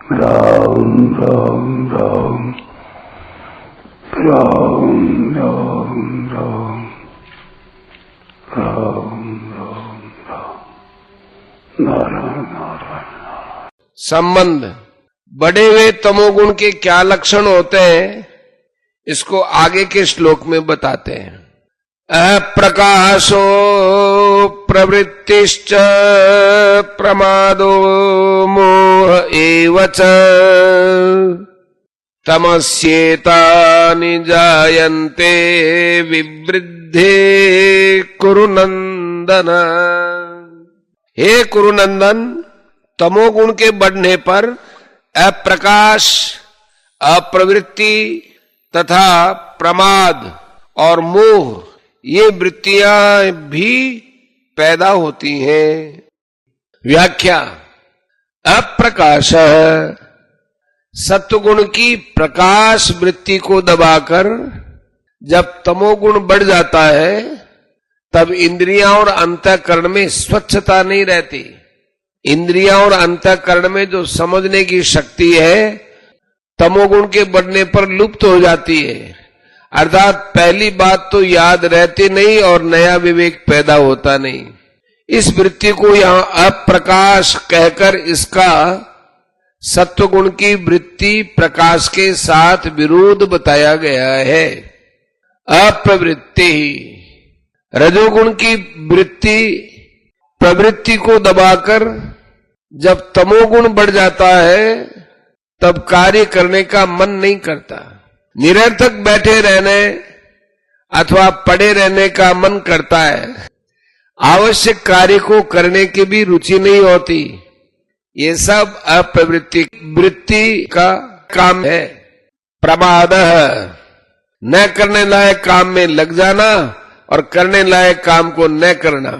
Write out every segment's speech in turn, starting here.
राम राम राम राम राम राम राम राम राम नारायण नारायण। संबंध बढ़े हुए तमोगुण के क्या लक्षण होते हैं, इसको आगे के श्लोक में बताते हैं। अप्रकाशो प्रवृत्तिश्च प्रमादो मोह एव च तमस्येतानि जायन्ते विवृद्धे कुरु नंदन। हे कुरुनंदन, तमोगुण के बढ़ने पर अप्रकाश, अप्रवृत्ति तथा प्रमाद और मोह ये वृत्तियां भी पैदा होती हैं। व्याख्या। अप्रकाश सत्वगुण की प्रकाश वृत्ति को दबाकर जब तमोगुण बढ़ जाता है तब इंद्रियां और अंतःकरण में स्वच्छता नहीं रहती। इंद्रियां और अंतःकरण में जो समझने की शक्ति है तमोगुण के बढ़ने पर लुप्त हो जाती है। अर्थात पहली बात तो याद रहती नहीं और नया विवेक पैदा होता नहीं। इस वृत्ति को यहां अप्रकाश कहकर इसका सत्वगुण की वृत्ति प्रकाश के साथ विरोध बताया गया है। अप्रवृत्ति रजोगुण की वृत्ति प्रवृत्ति को दबाकर जब तमोगुण बढ़ जाता है तब कार्य करने का मन नहीं करता। निरर्थक बैठे रहने अथवा पड़े रहने का मन करता है। आवश्यक कार्य को करने की भी रुचि नहीं होती। ये सब अप्रवृत्ति वृत्ति का काम है। प्रमाद न करने लायक काम में लग जाना और करने लायक काम को न करना,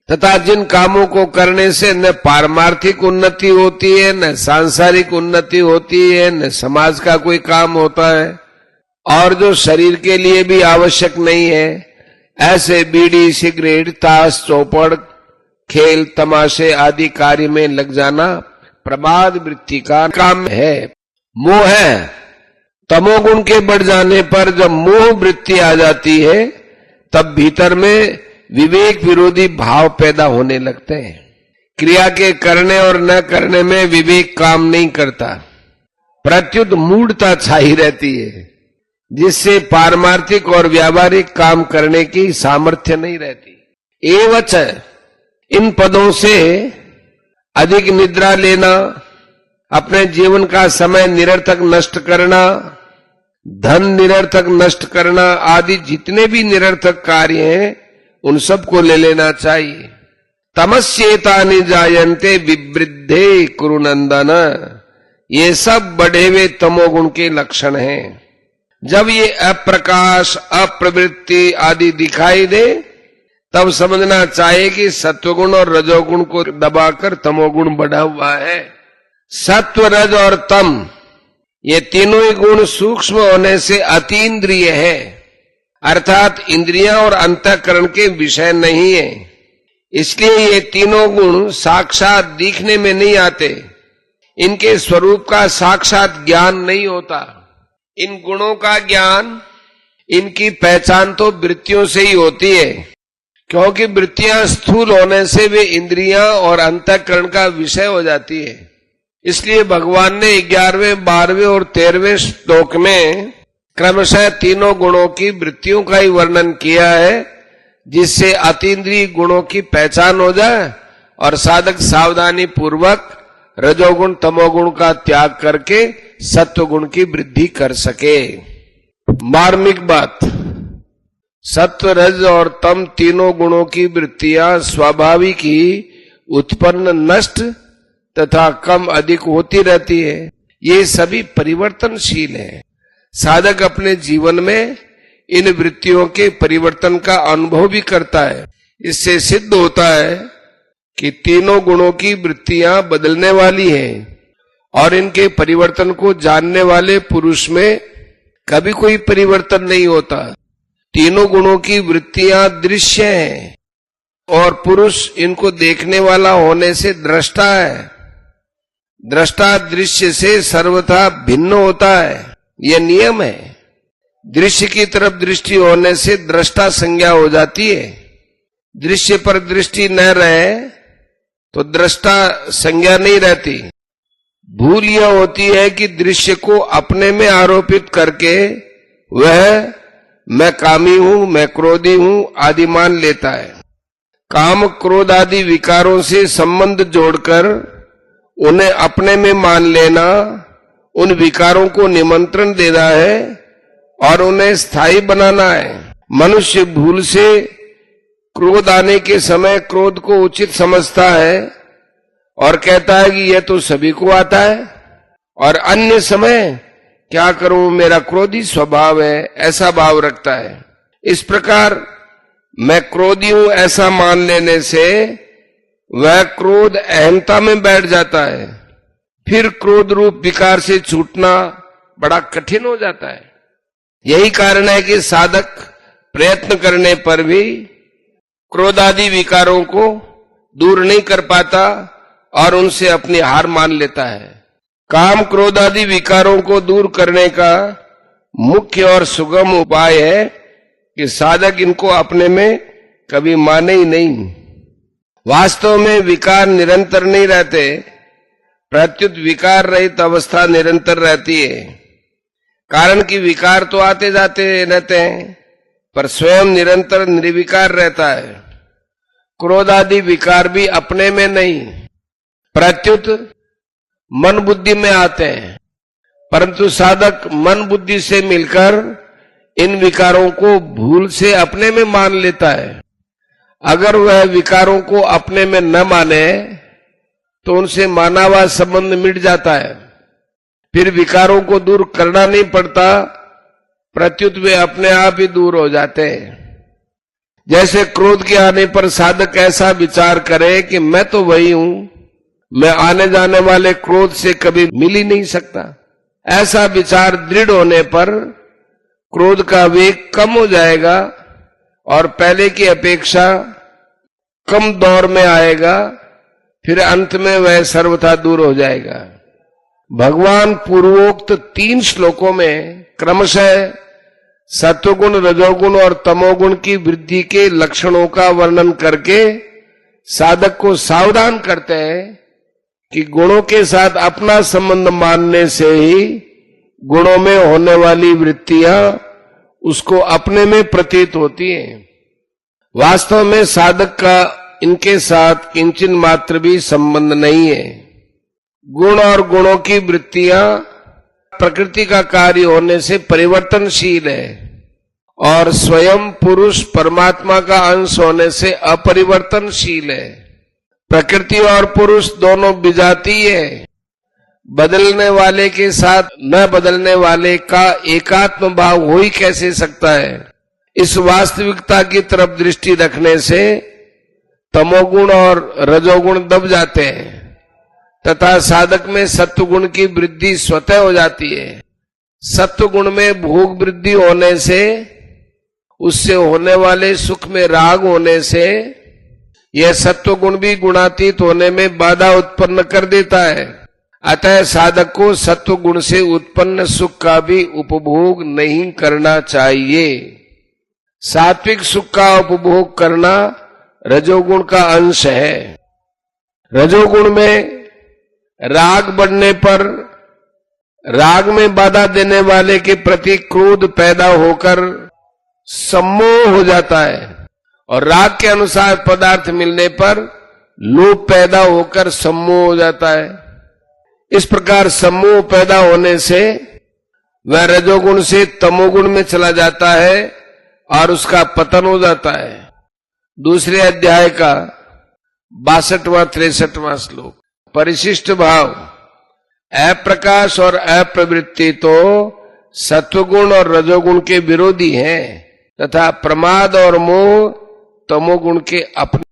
तथा जिन कामों को करने से न पारमार्थिक उन्नति होती है, न सांसारिक उन्नति होती है, न समाज का कोई काम होता है और जो शरीर के लिए भी आवश्यक नहीं है, ऐसे बीड़ी, सिगरेट, ताश, चौपड़, खेल, तमाशे आदि कार्य में लग जाना प्रमाद वृत्ति का काम है। मोह तमोगुण के बढ़ जाने पर जब मोह वृत्ति आ जाती है तब भीतर में विवेक विरोधी भाव पैदा होने लगते हैं। क्रिया के करने और न करने में विवेक काम नहीं करता, प्रत्युत मूढ़ता छाई रहती है, जिससे पारमार्थिक और व्यावहारिक काम करने की सामर्थ्य नहीं रहती। एवच इन पदों से अधिक निद्रा लेना, अपने जीवन का समय निरर्थक नष्ट करना, धन निरर्थक नष्ट करना आदि जितने भी निरर्थक कार्य हैं उन सबको ले लेना चाहिए। तमस्येतानि जायन्ते विवृद्धे कुरु नंदन, ये सब बढ़े हुए तमोगुण के लक्षण हैं। जब ये अप्रकाश, अप्रवृत्ति आदि दिखाई दे तब समझना चाहिए कि सत्वगुण और रजोगुण को दबाकर तमोगुण बढ़ा हुआ है। सत्व, रज और तम ये तीनों ही गुण सूक्ष्म होने से अतीन्द्रिय है, अर्थात इंद्रियां और अंतःकरण के विषय नहीं है। इसलिए ये तीनों गुण साक्षात दिखने में नहीं आते, इनके स्वरूप का साक्षात ज्ञान नहीं होता। इन गुणों का ज्ञान, इनकी पहचान तो वृत्तियों से ही होती है, क्योंकि वृत्तियां स्थूल होने से वे इंद्रियां और अंतःकरण का विषय हो जाती है। इसलिए भगवान ने 11वें, 12वें और 13वें श्लोक में क्रमशः तीनों गुणों की वृत्तियों का ही वर्णन किया है, जिससे अतीन्द्रिय गुणों की पहचान हो जाए और साधक सावधानी पूर्वक रजोगुण तमोगुण का त्याग करके सत्वगुण की वृद्धि कर सके। मार्मिक बात, सत्व, रज और तम तीनों गुणों की वृत्तियां स्वाभाविक ही उत्पन्न, नष्ट तथा कम अधिक होती रहती है। ये सभी परिवर्तनशील है। साधक अपने जीवन में इन वृत्तियों के परिवर्तन का अनुभव भी करता है। इससे सिद्ध होता है कि तीनों गुणों की वृत्तियां बदलने वाली हैं और इनके परिवर्तन को जानने वाले पुरुष में कभी कोई परिवर्तन नहीं होता। तीनों गुणों की वृत्तियां दृश्य हैं और पुरुष इनको देखने वाला होने से दृष्टा है। दृष्टा दृश्य से सर्वथा भिन्न होता है, यह नियम है। दृश्य की तरफ दृष्टि होने से दृष्टा संज्ञा हो जाती है। दृश्य पर दृष्टि न रहे तो दृष्टा संज्ञा नहीं रहती। भूल यह होती है कि दृश्य को अपने में आरोपित करके वह मैं कामी हूं, मैं क्रोधी हूं आदि मान लेता है। काम क्रोध आदि विकारों से संबंध जोड़कर उन्हें अपने में मान लेना उन विकारों को निमंत्रण देना है और उन्हें स्थायी बनाना है। मनुष्य भूल से क्रोध आने के समय क्रोध को उचित समझता है और कहता है कि यह तो सभी को आता है, और अन्य समय क्या करूं मेरा क्रोधी स्वभाव है ऐसा भाव रखता है। इस प्रकार मैं क्रोधी हूं ऐसा मान लेने से वह क्रोध अहंता में बैठ जाता है। फिर क्रोध रूप विकार से छूटना बड़ा कठिन हो जाता है। यही कारण है कि साधक प्रयत्न करने पर भी क्रोधादि विकारों को दूर नहीं कर पाता और उनसे अपनी हार मान लेता है। काम क्रोधादि विकारों को दूर करने का मुख्य और सुगम उपाय है कि साधक इनको अपने में कभी माने ही नहीं। वास्तव में विकार निरंतर नहीं रहते, प्रत्युत विकार रहित अवस्था निरंतर रहती है। कारण कि विकार तो आते जाते रहते हैं पर स्वयं निरंतर निर्विकार रहता है। क्रोध आदि विकार भी अपने में नहीं, प्रत्युत मन बुद्धि में आते हैं, परंतु साधक मन बुद्धि से मिलकर इन विकारों को भूल से अपने में मान लेता है। अगर वह विकारों को अपने में न माने तो उनसे माना हुआ संबंध मिट जाता है। फिर विकारों को दूर करना नहीं पड़ता, प्रत्युत वे अपने आप ही दूर हो जाते हैं। जैसे क्रोध के आने पर साधक ऐसा विचार करे कि मैं तो वही हूं, मैं आने जाने वाले क्रोध से कभी मिल ही नहीं सकता। ऐसा विचार दृढ़ होने पर क्रोध का वेग कम हो जाएगा और पहले की अपेक्षा कम दौर में आएगा। फिर अंत में वह सर्वथा दूर हो जाएगा। भगवान पूर्वोक्त 3 श्लोकों में क्रमशः सत्वगुण, रजोगुण और तमोगुण की वृद्धि के लक्षणों का वर्णन करके साधक को सावधान करते हैं कि गुणों के साथ अपना संबंध मानने से ही गुणों में होने वाली वृत्तियां उसको अपने में प्रतीत होती हैं। वास्तव में साधक का इनके साथ किंचन मात्र भी संबंध नहीं है। गुण और गुणों की वृत्तियां प्रकृति का कार्य होने से परिवर्तनशील है और स्वयं पुरुष परमात्मा का अंश होने से अपरिवर्तनशील है। प्रकृति और पुरुष दोनों विजातीय है। बदलने वाले के साथ न बदलने वाले का एकात्म भाव हो ही कैसे सकता है। इस वास्तविकता की तरफ दृष्टि रखने से तमोगुण और रजोगुण दब जाते हैं तथा साधक में सत्वगुण की वृद्धि स्वतः हो जाती है। सत्वगुण में भोग वृद्धि होने से, उससे होने वाले सुख में राग होने से यह सत्वगुण भी गुणातीत होने में बाधा उत्पन्न कर देता है। अतः साधक को सत्वगुण से उत्पन्न सुख का भी उपभोग नहीं करना चाहिए। सात्विक सुख का उपभोग करना रजोगुण का अंश है। रजोगुण में राग बढ़ने पर राग में बाधा देने वाले के प्रति क्रोध पैदा होकर सम्मोह हो जाता है और राग के अनुसार पदार्थ मिलने पर लोभ पैदा होकर सम्मोह हो जाता है। इस प्रकार सम्मोह पैदा होने से वह रजोगुण से तमोगुण में चला जाता है और उसका पतन हो जाता है। दूसरे अध्याय का 62वां 63वां श्लोक। परिशिष्ट भाव, अप्रकाश और अप्रवृत्ति तो सत्वगुण और रजोगुण के विरोधी हैं तथा प्रमाद और मोह तमोगुण के अपने